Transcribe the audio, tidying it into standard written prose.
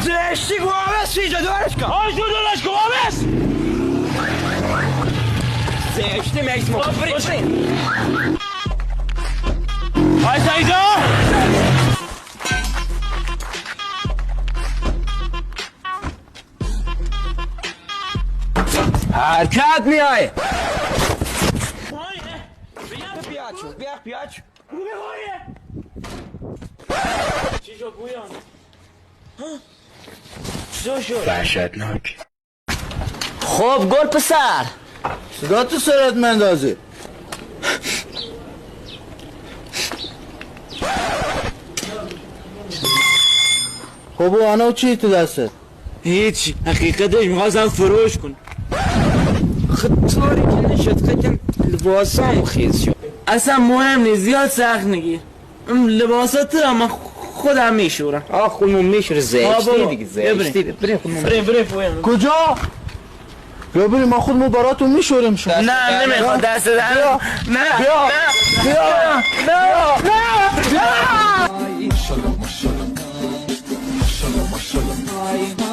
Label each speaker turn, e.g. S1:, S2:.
S1: زشتی گوابست اینجا دورش کن
S2: آجو دورش گوابست
S1: زشتی میکس مفرشتی
S2: آی سعیدا
S1: حرکت میای بیاد شو
S2: چی شد بویان؟ چطور شد؟
S1: وحشتناک
S3: خب گل پسر
S4: صدا تو سرت مندازه خب و آنو چی تو دستت؟
S2: هیچ حقیقتش میخواستم فروش کن
S1: طوری که نشد خیلی لباسام خیز شد
S2: اصلا مهم نیست زیاد سخت نگیر لباسات من خودم میشورم
S1: خونمون میشوره زشتی دیگه زشتی
S2: بریم پویان
S4: کجا؟ بیا بریم ما خودمون براتون میشوریم شما
S2: نه نمیخواد دست در
S4: بیا
S2: نه
S4: بیا بیا بیا
S1: ماشالله ماشالله